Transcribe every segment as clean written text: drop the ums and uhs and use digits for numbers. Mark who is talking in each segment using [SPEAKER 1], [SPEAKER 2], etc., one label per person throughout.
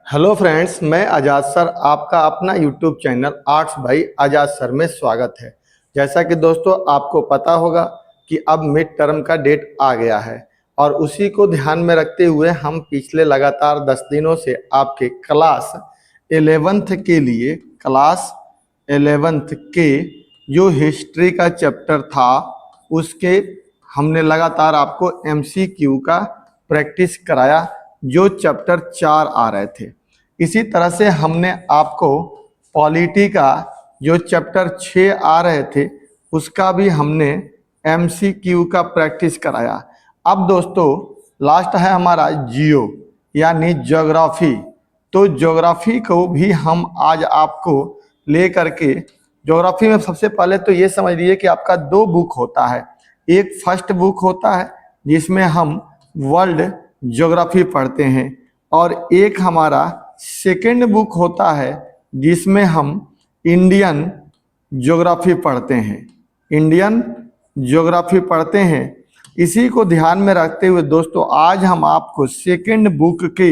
[SPEAKER 1] Hello friends, मैं आज़ाद sir आपका अपना YouTube channel arts by Azad sir में स्वागत है। जैसा कि दोस्तों आपको पता होगा कि अब मिड टर्म का डेट आ गया है और उसी को ध्यान में रखते हुए हम पिछले लगातार 10 दिनों से आपके क्लास 11th के लिए क्लास 11th के जो हिस्ट्री का चैप्टर था उसके हमने लगातार आपको MCQ का प्रैक्टिस कराया जो चैप्टर 4 आ रहे थे। इसी तरह से हमने आपको पॉलिटी का जो चैप्टर 6 आ रहे थे उसका भी हमने MCQ का प्रैक्टिस कराया। अब दोस्तों लास्ट है हमारा जियो यानी ज्योग्राफी। तो ज्योग्राफी को भी हम आज आपको ले करके ज्योग्राफी में सबसे पहले तो ये समझ लीजिए कि आपका 2 बुक होता है। एक फर्स्ट बुक होता है जिसमें हम वर्ल्ड ज्योग्राफी पढ़ते हैं और एक हमारा सेकेंड बुक होता है जिसमें हम इंडियन ज्योग्राफी पढ़ते हैं। इंडियन ज्योग्राफी पढ़ते हैं। इसी को ध्यान में रखते हुए दोस्तों आज हम आपको सेकेंड बुक के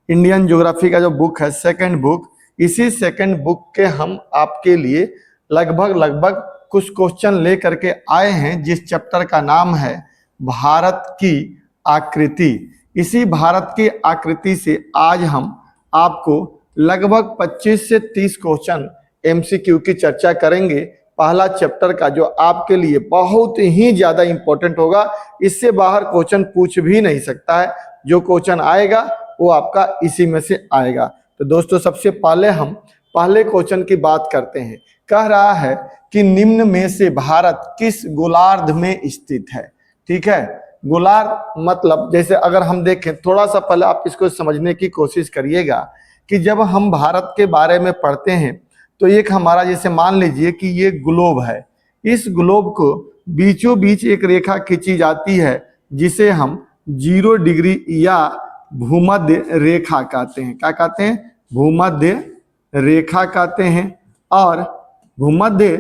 [SPEAKER 1] इंडियन ज्योग्राफी का जो बुक है सेकेंड बुक, इसी सेकेंड बुक के हम आपके लिए लगभग कुछ क्वेश्चन ले करके आए हैं जिस चैप्टर का नाम है भारत की आकृति। इसी भारत की आकृति से आज हम आपको लगभग 25 से 30 क्वेश्चन MCQ की चर्चा करेंगे पहला चैप्टर का, जो आपके लिए बहुत ही ज्यादा इंपॉर्टेंट होगा। इससे बाहर क्वेश्चन पूछ भी नहीं सकता है। जो क्वेश्चन आएगा वो आपका इसी में से आएगा। तो दोस्तों सबसे पहले हम पहले क्वेश्चन की बात करते हैं। कह रहा है कि निम्न में से भारत किस गोलार्ध में स्थित है। ठीक है, गोलार्ध मतलब जैसे अगर हम देखें थोड़ा सा पहले आप इसको समझने की कोशिश करिएगा कि जब हम भारत के बारे में पढ़ते हैं तो एक हमारा जैसे मान लीजिए कि ये ग्लोब है। इस ग्लोब को बीचों बीच एक रेखा खींची जाती है जिसे हम 0 डिग्री या भूमध्य रेखा कहते हैं। क्या कहते हैं? भूमध्य रेखा कहते हैं। और भूमध्य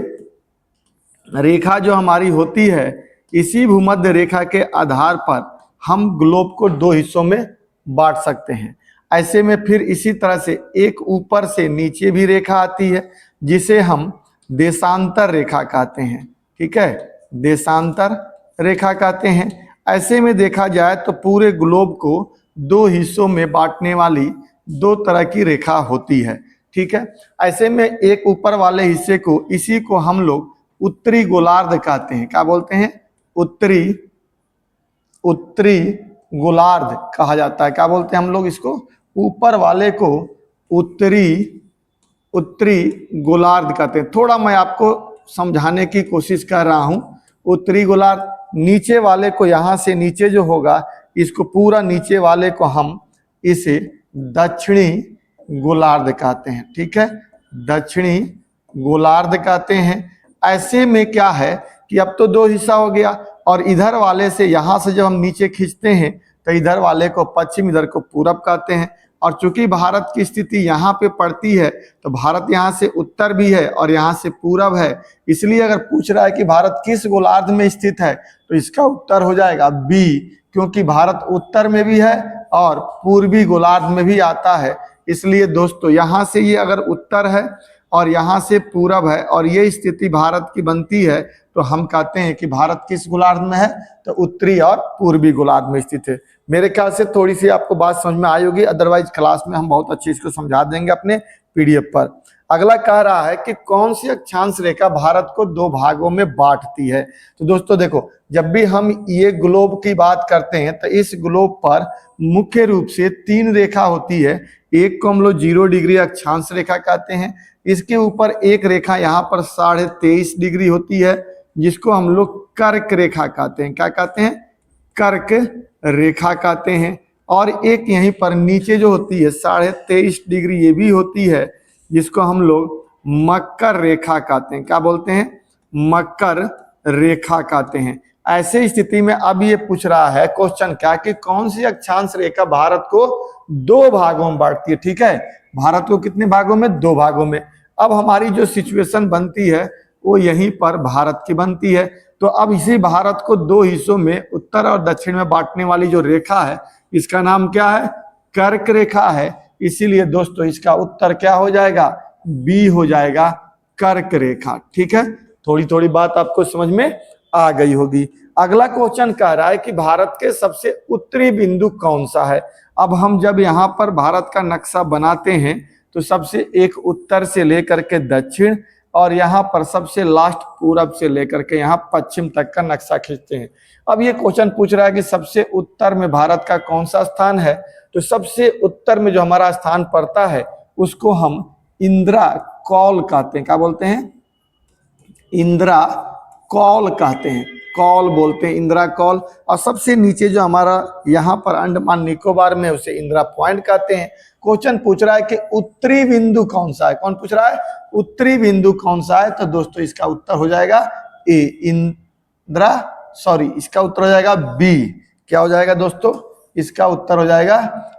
[SPEAKER 1] रेखा जो हमारी होती है, इसी भूमध्य रेखा के आधार पर हम ग्लोब को 2 हिस्सों में बांट सकते हैं। ऐसे में फिर इसी तरह से एक ऊपर से नीचे भी रेखा आती है जिसे हम देशांतर रेखा कहते हैं। ठीक है, देशांतर रेखा कहते हैं। ऐसे में देखा जाए तो पूरे ग्लोब को 2 हिस्सों में बांटने वाली 2 तरह की रेखा होती है। ठीक है, ऐसे में एक ऊपर वाले हिस्से को इसी को हम लोग उत्तरी गोलार्ध कहते हैं। क्या बोलते हैं? उत्तरी गोलार्ध कहा जाता है। क्या बोलते हैं हम लोग इसको? ऊपर वाले को उत्तरी गोलार्ध कहते हैं। थोड़ा मैं आपको समझाने की कोशिश कर रहा हूं। उत्तरी गोलार्ध, नीचे वाले को यहां से नीचे जो होगा इसको पूरा नीचे वाले को हम इसे दक्षिणी गोलार्ध कहते हैं। ठीक है, दक्षिणी गोलार्ध कहते हैं। ऐसे में क्या है कि अब तो 2 हिस्सा हो गया और इधर वाले से यहां से जब हम नीचे खींचते हैं तो इधर वाले को पश्चिम, इधर को पूरब कहते हैं। और चूंकि भारत की स्थिति यहाँ पे पड़ती है तो भारत यहाँ से उत्तर भी है और यहाँ से पूरब है, इसलिए अगर पूछ रहा है कि भारत किस गोलार्ध में स्थित है तो इसका उत्तर हो जाएगा बी, क्योंकि भारत उत्तर में भी है और पूर्वी गोलार्ध में भी आता है। इसलिए दोस्तों यहाँ से ये अगर उत्तर है और यहाँ से पूरब है और ये स्थिति भारत की बनती है तो हम कहते हैं कि भारत किस गोलार्ध में है, तो उत्तरी और पूर्वी गोलार्ध में स्थित है। मेरे ख्याल से थोड़ी सी आपको बात समझ में आई होगी, अदरवाइज क्लास में हम बहुत अच्छी इसको समझा देंगे अपने PDF पर। अगला कह रहा है कि कौन सी अक्षांश रेखा भारत को 2 भागों में बांटती है। तो दोस्तों देखो, जब भी हम ये ग्लोब की बात करते हैं तो इस ग्लोब पर मुख्य रूप से 3 रेखा होती है। एक को हम लोग 0 डिग्री अक्षांश रेखा कहते हैं। इसके ऊपर एक रेखा यहाँ पर 23.5 डिग्री होती है जिसको हम लोग कर्क रेखा कहते हैं। क्या कहते हैं? कर्क रेखा कहते हैं। और एक यहीं पर नीचे जो होती है 23.5 डिग्री ये भी होती है जिसको हम लोग मकर रेखा कहते हैं। क्या बोलते हैं? मकर रेखा कहते हैं। ऐसे स्थिति में अब ये पूछ रहा है क्वेश्चन क्या कि कौन सी अक्षांश रेखा भारत को 2 भागों में बांटती है। ठीक है, भारत को कितने भागों में? 2 भागों में। अब हमारी जो सिचुएशन बनती है वो यहीं पर भारत की बनती है। तो अब इसी भारत को 2 हिस्सों में उत्तर और दक्षिण में बांटने वाली जो रेखा है इसका नाम क्या है? कर्क रेखा है। इसीलिए दोस्तों इसका उत्तर क्या हो जाएगा, बी हो जाएगा, कर्क रेखा। ठीक है, थोड़ी थोड़ी बात आपको समझ में आ गई होगी। अगला क्वेश्चन कह रहा है कि भारत के सबसे उत्तरी बिंदु कौन सा है। अब हम जब यहाँ पर भारत का नक्शा बनाते हैं तो सबसे एक उत्तर से लेकर के दक्षिण और यहाँ पर सबसे लास्ट पूरब से लेकर के यहाँ पश्चिम तक का नक्शा खींचते हैं। अब ये क्वेश्चन पूछ रहा है कि सबसे उत्तर में भारत का कौन सा स्थान है, तो सबसे उत्तर में जो हमारा स्थान पड़ता है उसको हम इंदिरा कौल कहते हैं। क्या बोलते हैं, इंदिरा कौल कहते हैं, कौल बोलते हैं, इंदिरा कौल। और सबसे नीचे जो हमारा यहाँ पर अंडमान निकोबार में उसे इंदिरा पॉइंट कहते हैं। क्वेश्चन पूछ रहा है कि उत्तरी बिंदु कौन सा है, कौन पूछ रहा है, उत्तरी बिंदु कौन सा है, तो दोस्तों इसका उत्तर हो जाएगा ए, इंदिरा, सॉरी इसका उत्तर हो जाएगा बी। क्या हो जाएगा दोस्तों, इसका उत्तर हो जाएगा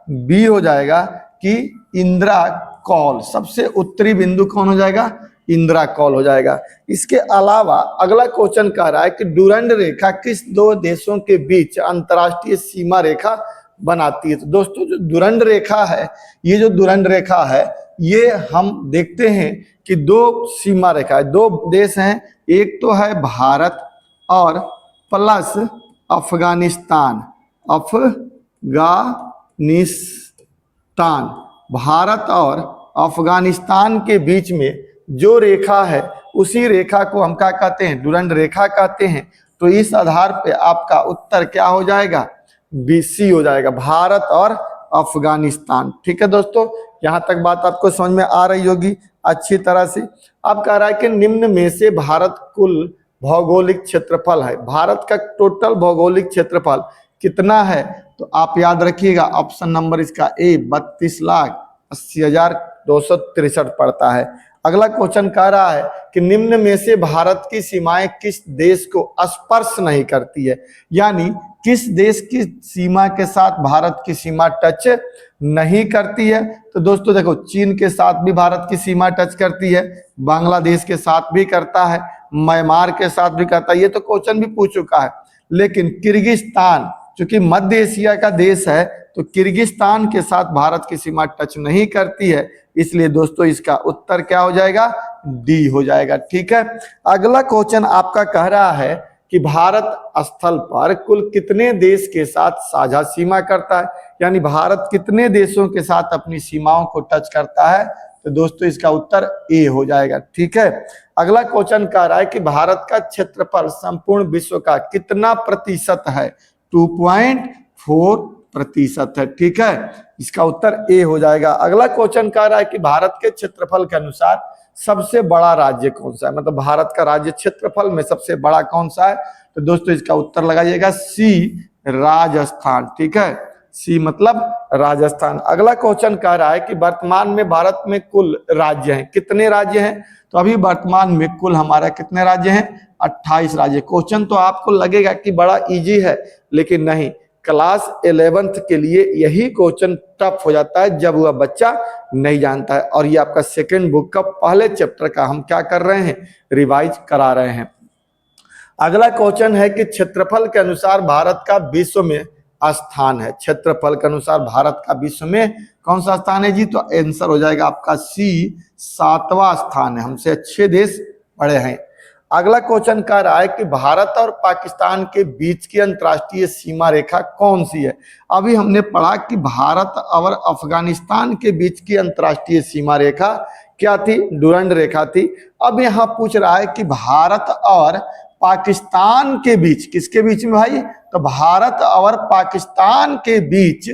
[SPEAKER 1] बी हो जाएगा कि इंदिरा कौल। सबसे उत्तरी बिंदु कौन हो जाएगा, इंदिरा कौल हो जाएगा। इसके अलावा अगला क्वेश्चन कह रहा है कि डुरंड रेखा किस दो देशों के बीच अंतरराष्ट्रीय सीमा रेखा बनाती है। तो दोस्तों जो डुरंड रेखा है, ये जो डुरंड रेखा है ये हम देखते हैं कि दो सीमा रेखा है, दो देश हैं, एक तो है भारत और प्लस अफगानिस्तान, अफगानिस्तान। भारत और अफगानिस्तान के बीच में जो रेखा है उसी रेखा को हम क्या कहते हैं, डुरंड रेखा कहते हैं। तो इस आधार पे आपका उत्तर क्या हो जाएगा, बीसी हो जाएगा, भारत और अफगानिस्तान। ठीक है दोस्तों, यहां तक बात आपको समझ में आ रही होगी अच्छी तरह से। अब कह रहा है कि निम्न में से भारत कुल भौगोलिक क्षेत्रफल है, भारत का टोटल भौगोलिक क्षेत्रफल कितना है, तो आप याद रखिएगा ऑप्शन नंबर इसका ए 32,80,263 पड़ता है। अगला क्वेश्चन कह रहा है कि निम्न में से भारत की सीमाएं किस देश को स्पर्श नहीं करती है, यानी किस देश की सीमा के साथ भारत की सीमा टच नहीं करती है। तो दोस्तों देखो, चीन के साथ भी भारत की सीमा टच करती है, बांग्लादेश के साथ भी करता है, म्यांमार के साथ भी करता है, ये तो क्वेश्चन भी पूछ चुका है। लेकिन किर्गिस्तान चूंकि मध्य एशिया का देश है तो किर्गिस्तान के साथ भारत की सीमा टच नहीं करती है, इसलिए दोस्तों इसका उत्तर क्या हो जाएगा, डी हो जाएगा। ठीक है, अगला क्वेश्चन आपका कह रहा है कि भारत स्थल पर कुल कितने देश के साथ साझा सीमा करता है, यानी भारत कितने देशों के साथ अपनी सीमाओं को टच करता है, तो दोस्तों इसका उत्तर ए हो जाएगा। ठीक है, अगला क्वेश्चन कह रहा है कि भारत का क्षेत्रफल संपूर्ण विश्व का कितना प्रतिशत है, 2.4% है। ठीक है, इसका उत्तर ए हो जाएगा। अगला क्वेश्चन कह रहा है कि भारत के क्षेत्रफल के अनुसार सबसे बड़ा राज्य कौन सा है, मतलब भारत का राज्य क्षेत्रफल में सबसे बड़ा कौन सा है, तो दोस्तों इसका उत्तर लगा जाएगा सी, राजस्थान। ठीक है, सी मतलब राजस्थान। अगला क्वेश्चन कह रहा है कि वर्तमान में भारत में कुल राज्य हैं, कितने राज्य हैं, तो अभी वर्तमान में कुल हमारा कितने राज्य हैं, 28 राज्य। क्वेश्चन तो आपको लगेगा कि बड़ा इजी है, लेकिन नहीं, क्लास 11th के लिए यही क्वेश्चन टफ हो जाता है जब वह बच्चा नहीं जानता है। और ये आपका सेकंड बुक का पहले चैप्टर का हम क्या कर रहे हैं, रिवाइज करा रहे हैं। अगला क्वेश्चन है कि क्षेत्रफल के अनुसार भारत का विश्व में स्थान है, क्षेत्रफल के अनुसार भारत का विश्व में कौन सा स्थान है जी, तो आंसर हो जाएगा आपका सी, 7वां स्थान है, हमसे अच्छे देश बड़े हैं। अगला क्वेश्चन कह रहा है कि भारत और पाकिस्तान के बीच की अंतर्राष्ट्रीय सीमा रेखा कौन सी है। अभी हमने पढ़ा कि भारत और अफगानिस्तान के बीच की अंतर्राष्ट्रीय सीमा रेखा क्या थी, डुरंड रेखा थी। अब यहाँ पूछ रहा है कि भारत और पाकिस्तान के बीच, किसके बीच में भाई, तो भारत और पाकिस्तान के बीच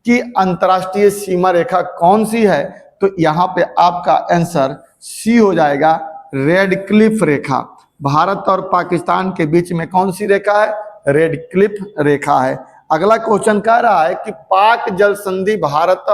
[SPEAKER 1] की अंतर्राष्ट्रीय सीमा रेखा कौन सी है, तो यहाँ पे आपका आंसर सी हो जाएगा, रेड क्लिफ रेखा। भारत और पाकिस्तान के बीच में कौन सी रेखा है, रेड क्लिफ रेखा है। अगला क्वेश्चन कह रहा है कि पाक जल संधि भारत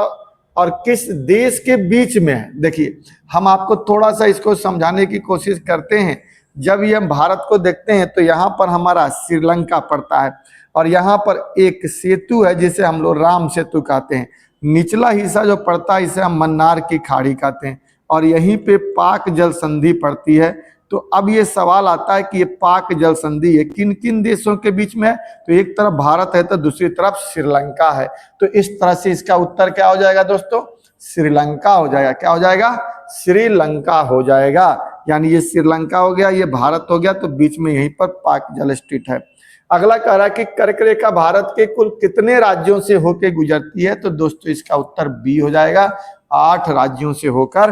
[SPEAKER 1] और किस देश के बीच में है। देखिए, हम आपको थोड़ा सा इसको समझाने की कोशिश करते हैं। जब ये हम भारत को देखते हैं तो यहाँ पर हमारा श्रीलंका पड़ता है और यहाँ पर एक सेतु है जिसे हम लोग राम सेतु कहते हैं। निचला हिस्सा जो पड़ता है इसे हम मन्नार की खाड़ी कहते हैं और यहीं पे पाक जल संधि पड़ती है। तो अब ये सवाल आता है कि ये पाक जल संधि है किन किन देशों के बीच में है। तो एक तरफ भारत है तो दूसरी तरफ श्रीलंका है। तो इस तरह से इसका उत्तर क्या हो जाएगा दोस्तों, श्रीलंका हो जाएगा। क्या हो जाएगा, श्रीलंका हो जाएगा। यानी ये श्रीलंका हो गया, ये भारत हो गया, तो बीच में यहीं पर पाक जल स्थित है। अगला कह रहा है कि कर्क रेखा भारत के कुल कितने राज्यों से होकर गुजरती है। तो दोस्तों इसका उत्तर बी हो जाएगा, 8 राज्यों से होकर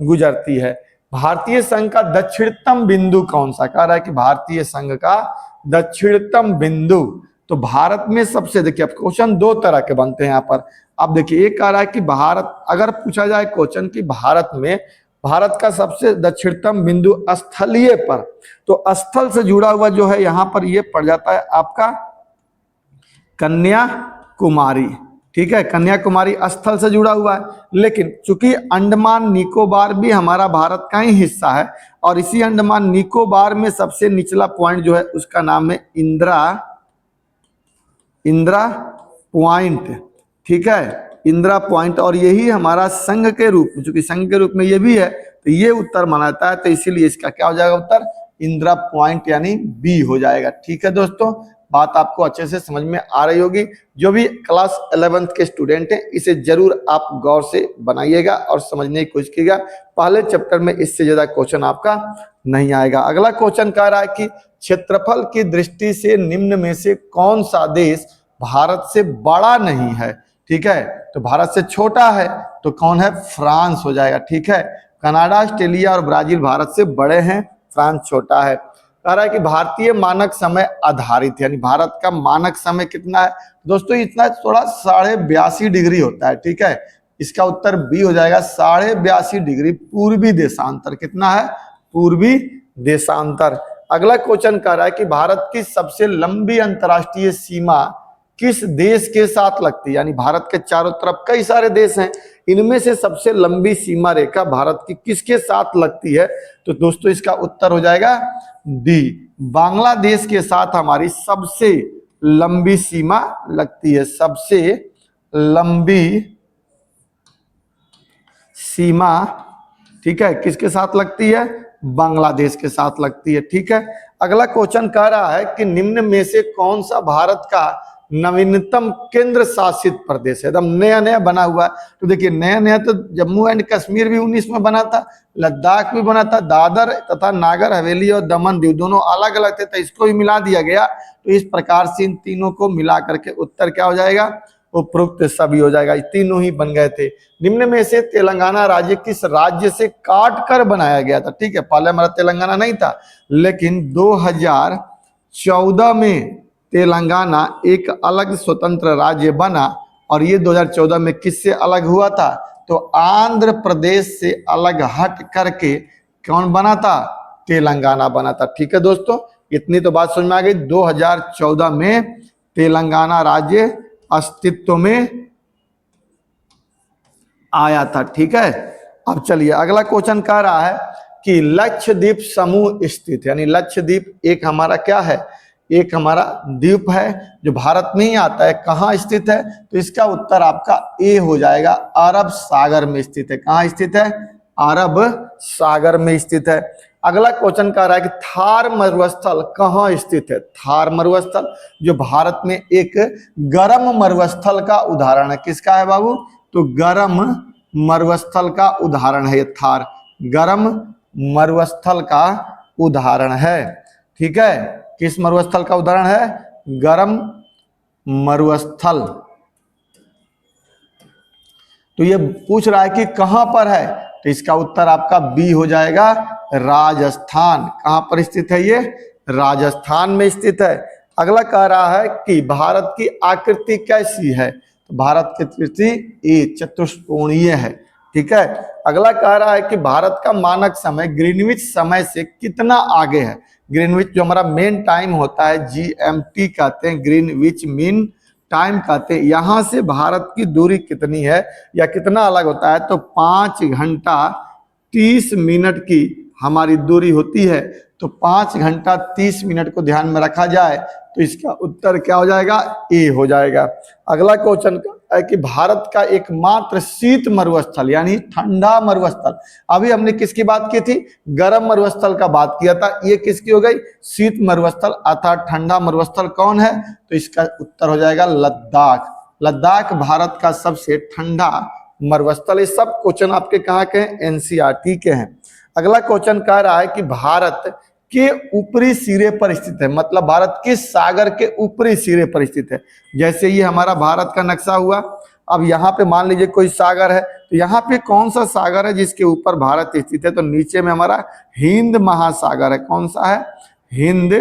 [SPEAKER 1] गुजरती है। भारतीय संघ का दक्षिणतम बिंदु कौन सा, कह रहा है कि भारतीय संघ का दक्षिणतम बिंदु। तो भारत में सबसे, देखिए अब क्वेश्चन 2 तरह के बनते हैं यहाँ पर। अब देखिए एक कह रहा है कि भारत, अगर पूछा जाए क्वेश्चन कि भारत में भारत का सबसे दक्षिणतम बिंदु स्थलीय पर, तो स्थल से जुड़ा हुआ जो है यहाँ पर ये पड़ जाता है आपका कन्याकुमारी। ठीक है, कन्याकुमारी स्थल से जुड़ा हुआ है। लेकिन चूंकि अंडमान निकोबार भी हमारा भारत का ही हिस्सा है, और इसी अंडमान निकोबार में सबसे निचला पॉइंट जो है उसका नाम है इंदिरा पॉइंट। ठीक है, इंदिरा पॉइंट, और यही हमारा संघ के रूप में, चूंकि संघ के रूप में ये भी है, तो ये उत्तर माना जाता है। तो इसीलिए इसका क्या हो जाएगा उत्तर, इंदिरा पॉइंट यानी बी हो जाएगा। ठीक है दोस्तों, बात आपको अच्छे से समझ में आ रही होगी। जो भी क्लास 11th के स्टूडेंट हैं इसे जरूर आप गौर से बनाइएगा और समझने की कोशिश कीजिएगा। पहले चैप्टर में इससे ज्यादा क्वेश्चन आपका नहीं आएगा। अगला क्वेश्चन कह रहा है कि क्षेत्रफल की दृष्टि से निम्न में से कौन सा देश भारत से बड़ा नहीं है। ठीक है, तो भारत से छोटा है तो कौन है, फ्रांस हो जाएगा। ठीक है, कनाडा, ऑस्ट्रेलिया और ब्राजील भारत से बड़े हैं, फ्रांस छोटा है। कह रहा है कि भारतीय मानक समय आधारित, यानी भारत का मानक समय कितना है दोस्तों, इतना थोड़ा 82.5 डिग्री होता है। ठीक है, इसका उत्तर बी हो जाएगा, 82.5 डिग्री पूर्वी देशांतर। कितना है, पूर्वी देशांतर। अगला क्वेश्चन कह रहा है कि भारत की सबसे लंबी अंतर्राष्ट्रीय सीमा किस देश के साथ लगती है। यानी भारत के चारों तरफ कई सारे देश हैं, इनमें से सबसे लंबी सीमा रेखा भारत की किसके साथ लगती है। तो दोस्तों इसका उत्तर हो जाएगा डी, बांग्लादेश के साथ हमारी सबसे लंबी सीमा लगती है। सबसे लंबी सीमा, ठीक है, किसके साथ लगती है, बांग्लादेश के साथ लगती है। ठीक है, अगला क्वेश्चन कह रहा है कि निम्न में से कौन सा भारत का नवीनतम केंद्र शासित प्रदेश है। एकदम नया नया बना हुआ है। तो देखिए नया नया तो जम्मू एंड कश्मीर भी 19 में बना था, लद्दाख भी बना था, दादर तथा नागर हवेली और दमन दीव दोनों अलग अलग थे, तो इसको भी मिला दिया गया। तो इस प्रकार से इन तीनों को मिला करके उत्तर क्या हो जाएगा, उपरोक्त सभी हो जाएगा। तीनों ही बन गए थे। निम्न में से तेलंगाना राज्य किस राज्य से काट कर बनाया गया था। ठीक है, पहले हमारा तेलंगाना नहीं था, लेकिन 2014 में तेलंगाना एक अलग स्वतंत्र राज्य बना। और ये 2014 में किससे अलग हुआ था, तो आंध्र प्रदेश से अलग हट करके कौन बना था, तेलंगाना बना था। ठीक है दोस्तों, इतनी तो बात समझ में आ गई। 2014 में तेलंगाना राज्य अस्तित्व में आया था। ठीक है, अब चलिए अगला क्वेश्चन कह रहा है कि लक्षद्वीप समूह स्थित, यानी लक्षद्वीप एक हमारा क्या है, एक हमारा द्वीप है जो भारत में ही आता है। कहाँ स्थित है, तो इसका उत्तर आपका ए हो जाएगा, अरब सागर में स्थित है। कहाँ स्थित है, अरब सागर में स्थित है। अगला क्वेश्चन कह रहा है कि थार मरुस्थल कहाँ स्थित है। थार मरुस्थल जो भारत में एक गर्म मरुस्थल का उदाहरण है। किसका है बाबू, तो गर्म मरुस्थल का उदाहरण है ये थार, गर्म मरुस्थल का उदाहरण है। ठीक है, किस मरुस्थल का उदाहरण है, गर्म मरुस्थल। तो ये पूछ रहा है कि कहां पर है, तो इसका उत्तर आपका बी हो जाएगा, राजस्थान। कहां पर स्थित है ये, राजस्थान में स्थित है। अगला कह रहा है कि भारत की आकृति कैसी है, तो भारत की आकृति ए चतुष्कोणीय है। ठीक है, अगला कह रहा है कि भारत का मानक समय ग्रीनविच समय से कितना आगे है। ग्रीनविच जो हमारा मेन टाइम होता है, GMT कहते हैं, ग्रीनविच मीन टाइम कहते हैं। यहां से भारत की दूरी कितनी है या कितना अलग होता है, तो 5 घंटा 30 मिनट की हमारी दूरी होती है। तो 5 घंटा 30 मिनट को ध्यान में रखा जाए तो इसका उत्तर क्या हो जाएगा, ए हो जाएगा। अगला क्वेश्चन है कि भारत का एकमात्र शीत मरुस्थल यानी ठंडा मरुस्थल, अभी हमने किसकी बात की थी, गर्म मरुस्थल का बात किया था, ये किसकी हो गई, शीत मरुस्थल अर्थात ठंडा मरुस्थल कौन है, तो इसका उत्तर हो जाएगा लद्दाख। लद्दाख भारत का सबसे ठंडा मरुस्थल। ये सब क्वेश्चन आपके कहाँ के हैं, एनसीईआरटी के हैं। अगला क्वेश्चन कह रहा है कि भारत के ऊपरी सिरे पर स्थित है, मतलब भारत किस सागर के ऊपरी सिरे पर स्थित है। जैसे ये हमारा भारत का नक्शा हुआ, अब यहाँ पे मान लीजिए कोई सागर है, तो यहाँ पे कौन सा सागर है जिसके ऊपर भारत स्थित है, तो नीचे में हमारा हिंद महासागर है। कौन सा है, हिंद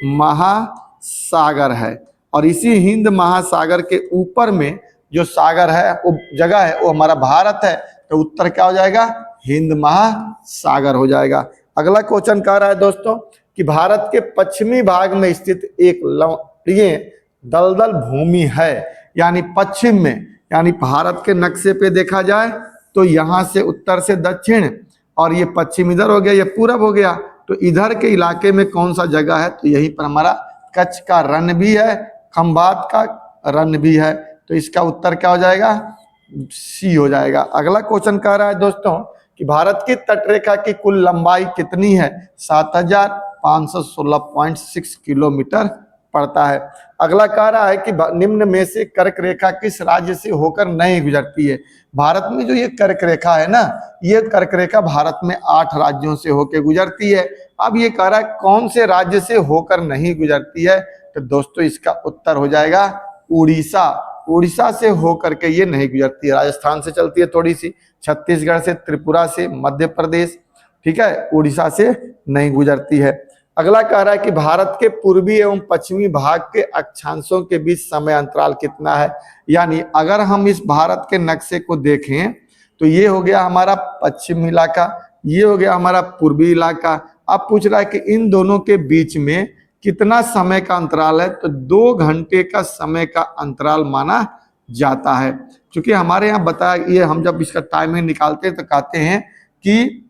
[SPEAKER 1] महासागर है। और इसी हिंद महासागर के ऊपर में जो सागर है, वो जगह है, वो हमारा भारत है। तो उत्तर क्या हो जाएगा, हिंद महासागर हो जाएगा। अगला क्वेश्चन कह रहा है दोस्तों कि भारत के पश्चिमी भाग में स्थित एक लवणीय दलदल भूमि है, यानी पश्चिम में, यानी भारत के नक्शे पे देखा जाए तो यहाँ से उत्तर से दक्षिण, और ये पश्चिम इधर हो गया, ये पूरब हो गया, तो इधर के इलाके में कौन सा जगह है, तो यहीं पर हमारा कच्छ का रण भी है, खंभात का रण भी है। तो इसका उत्तर क्या हो जाएगा, सी हो जाएगा। अगला क्वेश्चन कह रहा है दोस्तों कि भारत की तटरेखा की कुल लंबाई कितनी है, 7516.6 किलोमीटर पड़ता है। अगला कह रहा है कि निम्न में से कर्क रेखा किस राज्य से होकर नहीं गुजरती है। भारत में जो ये कर्क रेखा है ना, ये कर्क रेखा भारत में 8 राज्यों से होकर गुजरती है। अब ये कह रहा है कौन से राज्य से होकर नहीं गुजरती है, तो दोस्तों इसका उत्तर हो जाएगा उड़ीसा। उड़ीसा से होकर के ये नहीं गुजरती है, राजस्थान से चलती है थोड़ी सी, छत्तीसगढ़ से, त्रिपुरा से, मध्य प्रदेश, ठीक है, उड़ीसा से नहीं गुजरती है। अगला कह रहा है कि भारत के पूर्वी एवं पश्चिमी भाग के अक्षांशों के बीच समय अंतराल कितना है। यानी अगर हम इस भारत के नक्शे को देखें तो ये हो गया हमारा पश्चिम इलाका, ये हो गया हमारा पूर्वी इलाका। अब पूछ रहा है कि इन दोनों के बीच में कितना समय का अंतराल है, तो 2 घंटे का समय का अंतराल माना जाता है। क्योंकि हमारे यहाँ बताया, ये हम जब इसका टाइमिंग निकालते हैं तो कहते हैं कि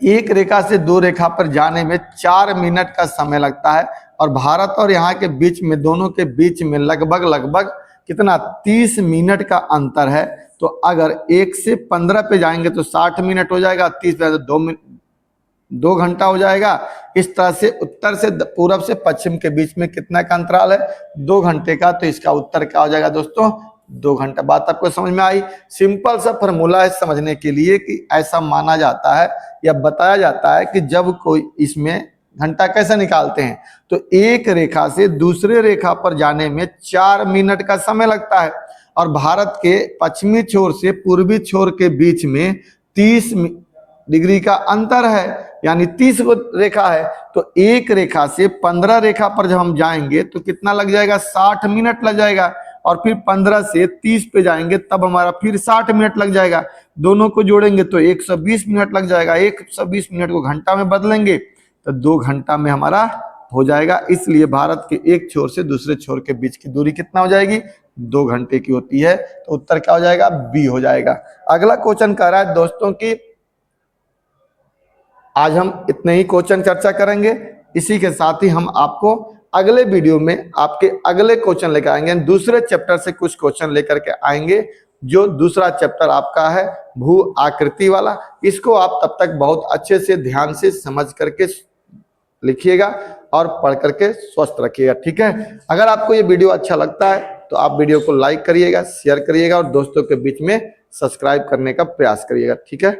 [SPEAKER 1] एक रेखा से 2 रेखा पर जाने में 4 मिनट का समय लगता है, और भारत और यहाँ के बीच में, दोनों के बीच में लगभग कितना, 30 मिनट का अंतर है। तो अगर 1 से 15 पे जाएंगे तो 60 मिनट हो जाएगा, 30 पे तो 2 घंटा हो जाएगा। इस तरह से उत्तर से पूरब से पश्चिम के बीच में कितना का अंतराल है, 2 घंटे का। तो इसका उत्तर क्या हो जाएगा दोस्तों, 2 घंटा। बात आपको समझ में आई। सिंपल सा फॉर्मूला है समझने के लिए कि ऐसा माना जाता है या बताया जाता है कि जब कोई, इसमें घंटा कैसे निकालते हैं, तो एक रेखा से दूसरे रेखा पर जाने में 4 मिनट का समय लगता है, और भारत के पश्चिमी छोर से पूर्वी छोर के बीच में 30 डिग्री का अंतर है, यानी 30 रेखा है। तो एक रेखा से 15 रेखा पर जब हम जाएंगे तो कितना लग जाएगा, 60 मिनट लग जाएगा, और फिर 15 से 30 पे जाएंगे तब हमारा फिर 60 मिनट लग जाएगा। दोनों को जोड़ेंगे तो 120 मिनट लग जाएगा। 120 मिनट को घंटा में बदलेंगे तो 2 घंटा में हमारा हो जाएगा। इसलिए भारत के एक छोर से दूसरे छोर के बीच की दूरी कितना हो जाएगी, 2 घंटे की होती है। तो उत्तर क्या हो जाएगा, बी हो जाएगा। अगला क्वेश्चन कह रहा है दोस्तों की आज हम इतने ही क्वेश्चन चर्चा करेंगे। इसी के साथ ही हम आपको अगले वीडियो में आपके अगले क्वेश्चन लेकर आएंगे, दूसरे चैप्टर से कुछ क्वेश्चन लेकर के आएंगे। जो दूसरा चैप्टर आपका है भू आकृति वाला, इसको आप तब तक बहुत अच्छे से ध्यान से समझ करके लिखिएगा और पढ़ करके स्वस्थ रखिएगा, ठीक है। अगर आपको ये वीडियो अच्छा लगता है तो आप वीडियो को लाइक करिएगा, शेयर करिएगा और दोस्तों के बीच में सब्सक्राइब करने का प्रयास करिएगा, ठीक है।